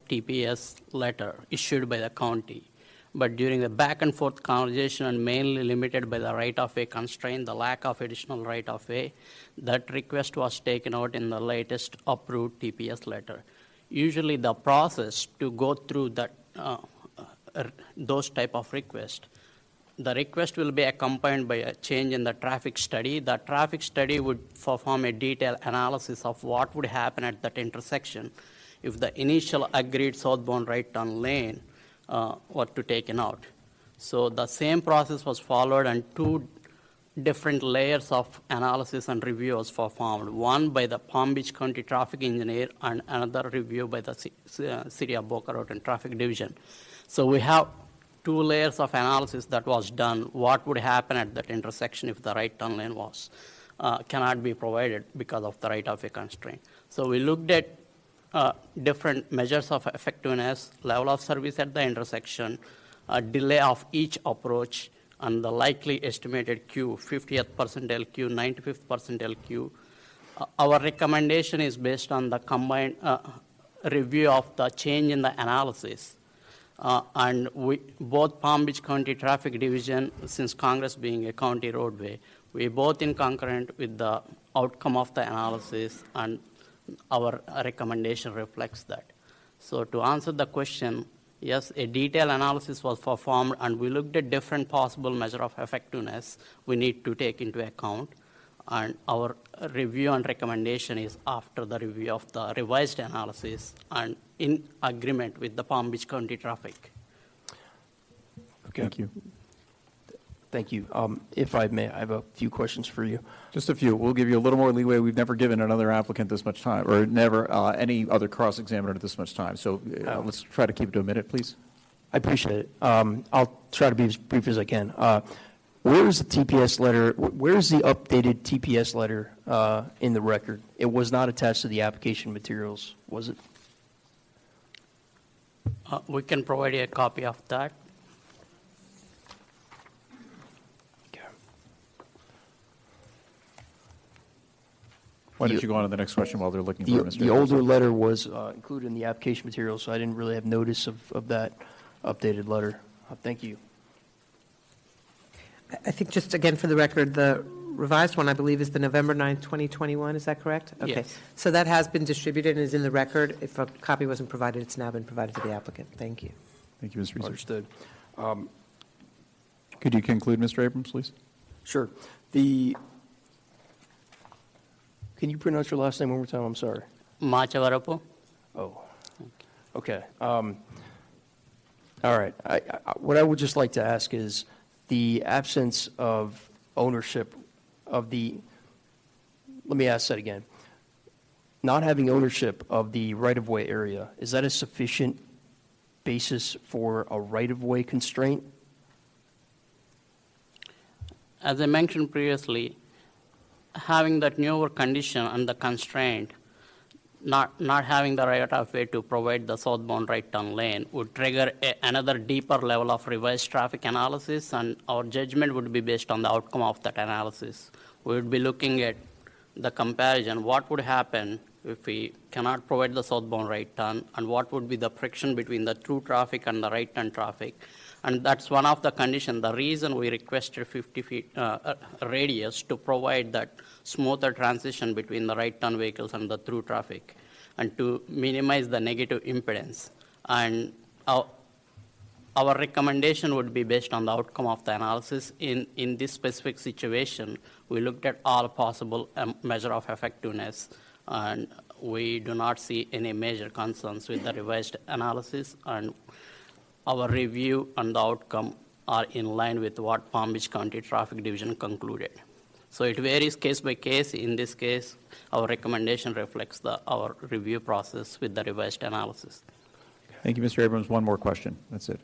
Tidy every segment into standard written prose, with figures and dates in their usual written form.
TPS letter issued by the county. But during the back and forth conversation and mainly limited by the right-of-way constraint, the lack of additional right-of-way, that request was taken out in the latest approved TPS letter. Usually the process to go through that, those type of requests, the request will be accompanied by a change in the traffic study. The traffic study would perform a detailed analysis of what would happen at that intersection if the initial agreed southbound right turn lane were to taken out. So the same process was followed, and two different layers of analysis and review was performed. One by the Palm Beach County Traffic Engineer and another review by the City of Boca Raton Traffic Division. So we have two layers of analysis that was done. What would happen at that intersection if the right turn lane was cannot be provided because of the right-of-way constraint. So we looked at different measures of effectiveness, level of service at the intersection, delay of each approach, and the likely estimated Q, 50th percentile Q, 95th percentile Q. Our recommendation is based on the combined review of the change in the analysis. And both Palm Beach County Traffic Division, since Congress being a county roadway, we both in concurrent with the outcome of the analysis, and our recommendation reflects that. So to answer the question, yes, a detailed analysis was performed, and we looked at different possible measure of effectiveness we need to take into account. And our review and recommendation is after the review of the revised analysis and in agreement with the Palm Beach County Traffic. Okay. Thank you. Thank you. If I may, I have a few questions for you. Just a few. We'll give you a little more leeway. We've never given another applicant this much time, or never any other cross-examiner this much time. So let's try to keep it to a minute, please. I appreciate it. I'll try to be as brief as I can. Where is the TPS letter? Where is the updated TPS letter in the record? It was not attached to the application materials, was it? We can provide you a copy of that. Okay. Why don't you go on to the next question while they're looking for Mr. The older letter was included in the application materials, so I didn't really have notice of that updated letter. Thank you. I think just again for the record, the revised one, I believe, is the November 9th, 2021. Is that correct? Okay. Yes. So that has been distributed and is in the record. If a copy wasn't provided, it's now been provided to the applicant. Thank you. Thank you, Mr. Research. Understood. Could you conclude, Mr. Abrams, please? Sure. Can you pronounce your last name one more time? I'm sorry. Machawarapu. Oh, okay. All right. What I would just like to ask is the absence of ownership of let me ask that again. Not having ownership of the right-of-way area, is that a sufficient basis for a right-of-way constraint? As I mentioned previously, having that newer condition and the constraint, not having the right-of-way to provide the southbound right turn lane would trigger another deeper level of revised traffic analysis, and our judgment would be based on the outcome of that analysis. We would be looking at the comparison, what would happen if we cannot provide the southbound right turn, and what would be the friction between the through traffic and the right turn traffic. And that's one of the conditions. The reason we requested 50 feet radius to provide that smoother transition between the right turn vehicles and the through traffic, and to minimize the negative impedance. And our recommendation would be based on the outcome of the analysis. In this specific situation, we looked at all possible measure of effectiveness, and we do not see any major concerns with the revised analysis, and our review and the outcome are in line with what Palm Beach County Traffic Division concluded. So it varies case by case. In this case, our recommendation reflects our review process with the revised analysis. Thank you, Mr. Abrams. One more question. That's it.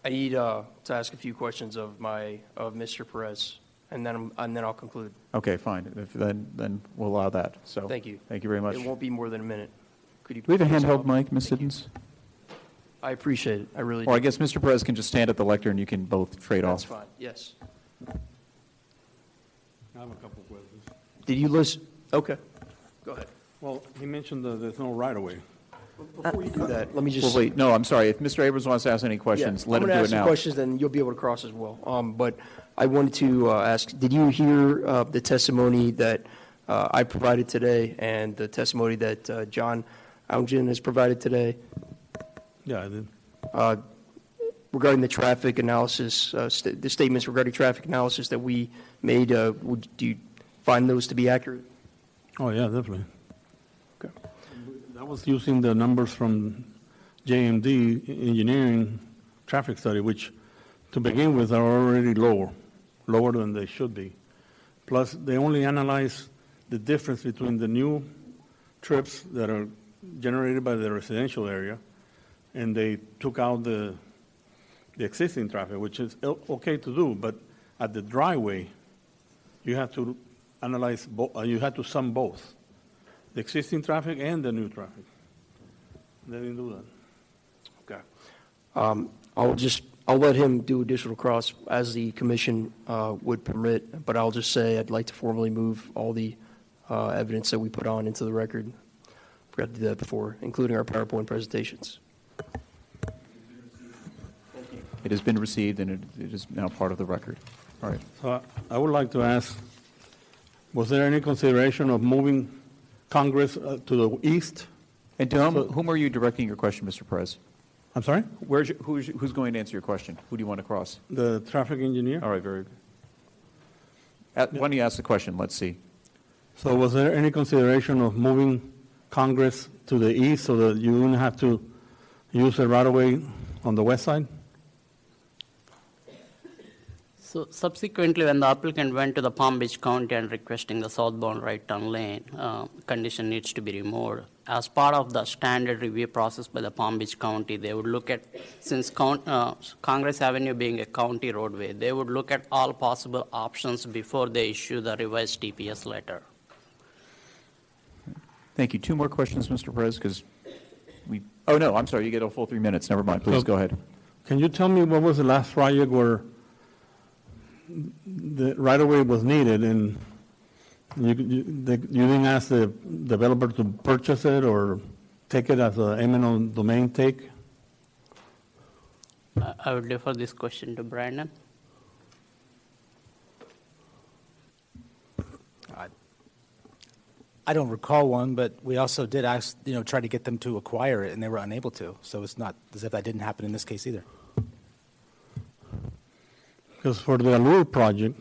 I need to ask a few questions of Mr. Perez, and then I'll conclude. Okay, fine. Then we'll allow that. So thank you. Thank you very much. It won't be more than a minute. Could you? Do we have a handheld mic, Ms. Siddons? I appreciate it. I really do. Or I guess Mr. Perez can just stand at the lectern and you can both trade off. That's fine. Yes. I have a couple of questions. Did you listen? Okay. Go ahead. Well, he mentioned there's no right-of-way. Before you do that, let me just. Well, wait, no, I'm sorry. If Mr. Abrams wants to ask any questions, let him do I'm it going to ask now. some questions, then you'll be able to cross as well. But I wanted to ask, did you hear the testimony that I provided today and the testimony that John Aungen has provided today Yeah, I did. regarding the traffic analysis, the statements regarding traffic analysis that we made? Do you find those to be accurate? Oh, yeah, definitely. Okay. That was using the numbers from JMD engineering traffic study, which to begin with are already lower than they should be. Plus, they only analyze the difference between the new trips that are generated by the residential area, and they took out the existing traffic, which is okay to do, but at the driveway, you have to analyze, you have to sum both, the existing traffic and the new traffic. They didn't do that. Okay. I'll let him do additional cross as the commission would permit, but I'll just say I'd like to formally move all the evidence that we put on into the record. Forgot to do that before, including our PowerPoint presentations. It has been received, and it is now part of the record. All right. So I would like to ask, was there any consideration of moving Congress to the east? And to whom are you directing your question, Mr. Perez? I'm sorry? Who's going to answer your question? Who do you want to cross? The traffic engineer? All right, very good. Why don't you ask the question? Let's see. So was there any consideration of moving Congress to the east so that you wouldn't have to use the right-of-way on the west side? So subsequently, when the applicant went to the Palm Beach County and requesting the southbound right turn lane, condition needs to be removed. As part of the standard review process by the Palm Beach County, they would look at, since Congress Avenue being a county roadway, they would look at all possible options before they issue the revised TPS letter. Thank you. Two more questions, Mr. Perez, because oh, no, I'm sorry. You get a full 3 minutes. Never mind. Please go ahead. Can you tell me what was the last project where the right-of-way was needed and you didn't ask the developer to purchase it or take it as an eminent domain take? I would defer this question to Brandon. I don't recall one, but we also did ask, try to get them to acquire it, and they were unable to. So it's not as if that didn't happen in this case either. Because for the Allure project,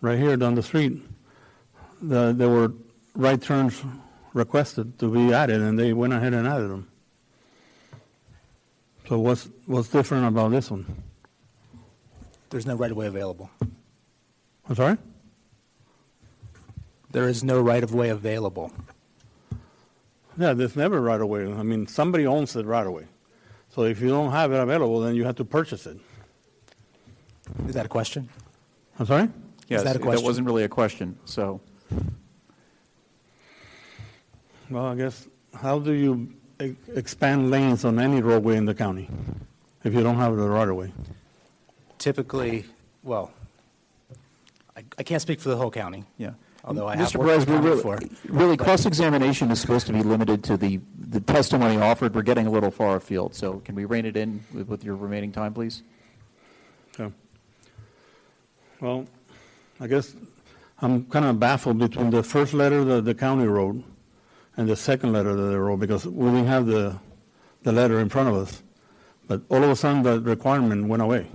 right here down the street, there were right turns requested to be added, and they went ahead and added them. So what's different about this one? There's no right-of-way available. I'm sorry? There is no right-of-way available. Yeah, there's never right-of-way. I mean, somebody owns it right-of-way. So if you don't have it available, then you have to purchase it. Is that a question? I'm sorry? Yes, that a question? That wasn't really a question, so. Well, I guess, how do you expand lanes on any roadway in the county if you don't have the right-of-way? Typically, well, I can't speak for the whole county. Yeah. Although I have Mr. worked Perez, in the county before. really cross-examination is supposed to be limited to the testimony offered. We're getting a little far afield, so can we rein it in with your remaining time, please? Okay. Well, I guess I'm kind of baffled between the first letter that the county wrote and the second letter that they wrote, because we didn't have the letter in front of us. But all of a sudden, the requirement went away.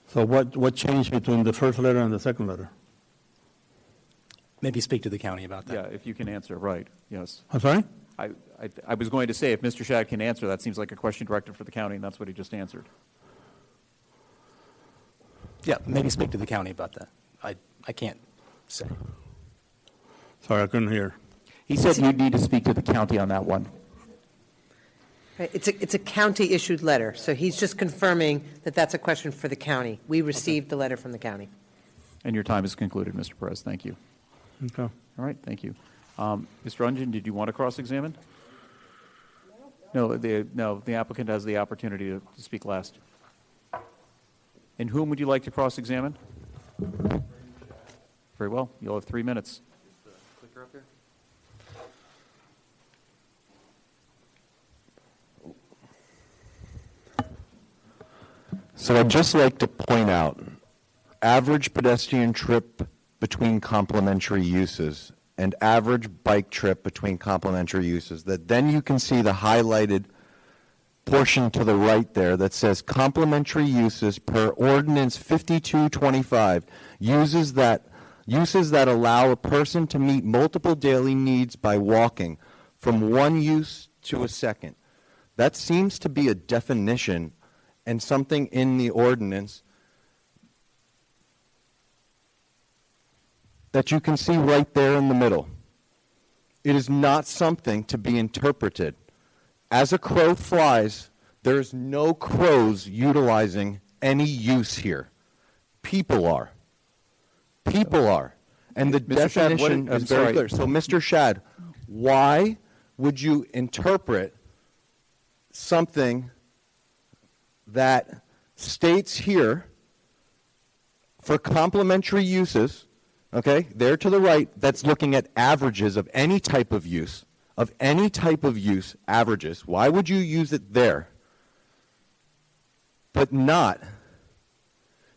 So what changed between the first letter and the second letter? Maybe speak to the county about that. Yeah, if you can answer, right, yes. I'm sorry? I was going to say, if Mr. Shad can answer, that seems like a question directed for the county, and that's what he just answered. Yeah, maybe speak to the county about that. I can't say. Sorry, I couldn't hear. He said you need to speak to the county on that one. Right, it's a county-issued letter, so he's just confirming that that's a question for the county. We received the letter from the county. And your time is concluded, Mr. Perez. Thank you. Okay. All right, thank you. Mr. Ungen, did you want to cross-examine? No, the applicant has the opportunity to speak last. And whom would you like to cross-examine? Very well. You'll have 3 minutes. So I'd just like to point out, average pedestrian trip between complementary uses and average bike trip between complementary uses, that then you can see the highlighted portion to the right there that says complementary uses per ordinance 5225, uses that allow a person to meet multiple daily needs by walking from one use to a second. That seems to be a definition and something in the ordinance that you can see right there in the middle. It is not something to be interpreted. As a crow flies, there is no crows utilizing any use here. People are. People are. And the Mr. Shad, definition I'm is very sorry. clear. So, Mr. Shad, why would you interpret something that states here for complementary uses, okay, there to the right, that's looking at averages of any type of use, averages. Why would you use it there, but not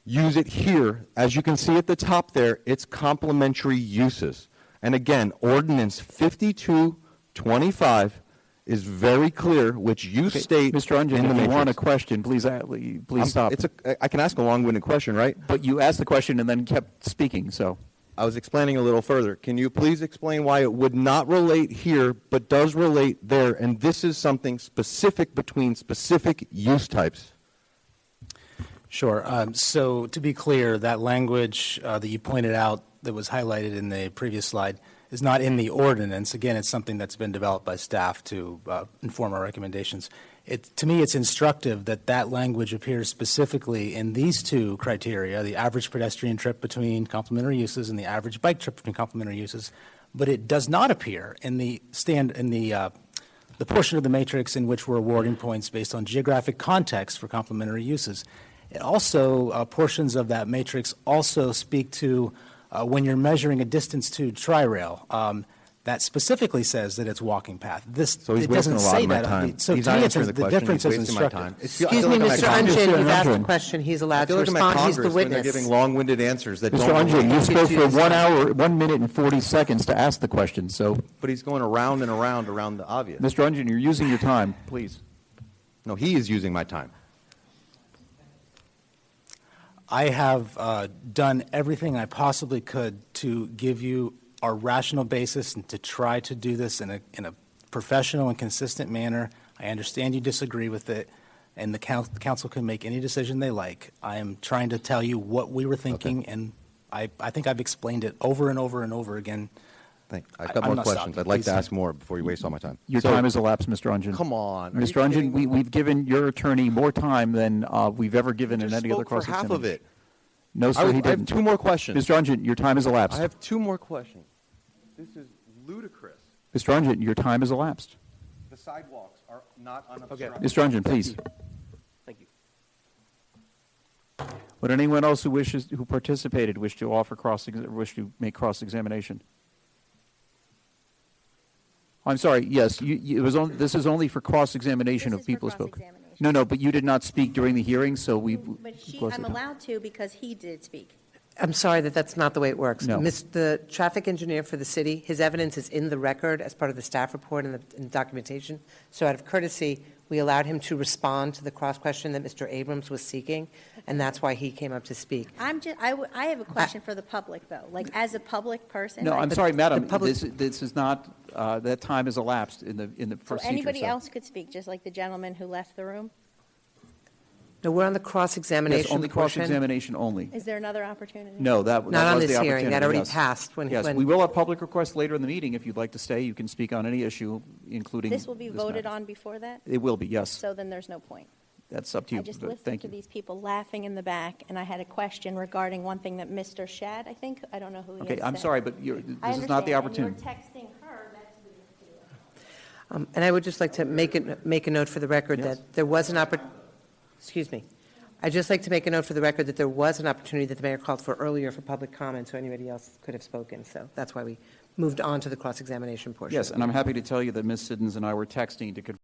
use it here? As you can see at the top there, it's complementary uses. And again, ordinance 5225 is very clear, which you state Mr. Ungen, in the if you want a matrix. question, please stop. I can ask a long-winded question, right? But you asked the question and then kept speaking, so. I was explaining a little further. Can you please explain why it would not relate here, but does relate there, and this is something specific between specific use types? Sure. So to be clear, that language that you pointed out that was highlighted in the previous slide is not in the ordinance. Again, it's something that's been developed by staff to inform our recommendations. To me, it's instructive that that language appears specifically in these two criteria, the average pedestrian trip between complementary uses and the average bike trip between complementary uses, but it does not appear in the portion of the matrix in which we're awarding points based on geographic context for complementary uses. It also, portions of that matrix also speak to when you're measuring a distance to tri-rail. That specifically says that it's walking path. So he's it wasting doesn't a lot say of my that. time. So He's to not me, answering the the question. difference He's is wasting my instructive. time. Excuse me, I feel like Mr. I'm at Congress. Ungen, you've asked a Ungen. question. He's I allowed feel to like I'm at respond. He's Congress the when they're witness. giving long-winded answers that Mr. don't. Ungen, you spoke for Excuse me. 1 hour, 1 minute and 40 seconds to ask the question, so. But he's going around and around the obvious. Mr. Ungen, you're using your time, please. No, he is using my time. I have done everything I possibly could to give you a rational basis and to try to do this in a professional and consistent manner. I understand you disagree with it, and the council can make any decision they like. I am trying to tell you what we were thinking, and I think I've explained it over and over and over again. I've got I'm more not questions. stopping. I'd like Please. to ask more before you waste all my time. Your So- time has elapsed, Mr. Ungen. Come on. Are Mr. you kidding Ungen, me? we've given your attorney more time than we've ever given in Just any other spoke for half cross-examination. of it. No, sir, I he have didn't. 2 more questions. Mr. Ungen, your time has elapsed. I have 2 more questions. This is ludicrous. Mr. Ungen, your time has elapsed. The sidewalks are not unobstructed. Mr. Ungen, please. Thank you. Would anyone else who participated wish to make cross-examination? I'm sorry. Yes, this is only for cross-examination This of is for people who spoke. cross-examination. No, but you did not speak during the hearing, so we. But closed I'm the time. allowed to because he did speak. I'm sorry that's not the way it works. No. The traffic engineer for the city, his evidence is in the record as part of the staff report and the documentation. So out of courtesy, we allowed him to respond to the cross-question that Mr. Abrams was seeking, and that's why he came up to speak. I have a question for the public, though. Like, as a public person. No, I'm But sorry, the madam. public- This is not. That time has elapsed in the So procedure. anybody else could speak, just like the gentleman who left the room? No, we're on the Yes, cross-examination only portion. cross-examination only. Is there another opportunity? No, that Not on was this the hearing. That opportunity, already yes. passed when. Yes, we will have public requests later in the meeting. If you'd like to stay, you can speak on any issue, including. This will be voted matter. on before that? It will be, yes. So then there's no point. That's up to you. I just but listened thank to you. these people laughing in the back, and I had a question regarding one thing that Mr. Shad, I don't know who he is. Okay, I'm sorry, but this I is not the understand, opportunity. and you're texting her, that's the issue. And I would just like to make a note for the record Yes. that there was an excuse me. I'd just like to make a note for the record that there was an opportunity that the mayor called for earlier for public comment, so anybody else could have spoken. So that's why we moved on to the cross-examination portion. Yes, and I'm happy to tell you that Ms. Siddons and I were texting to confirm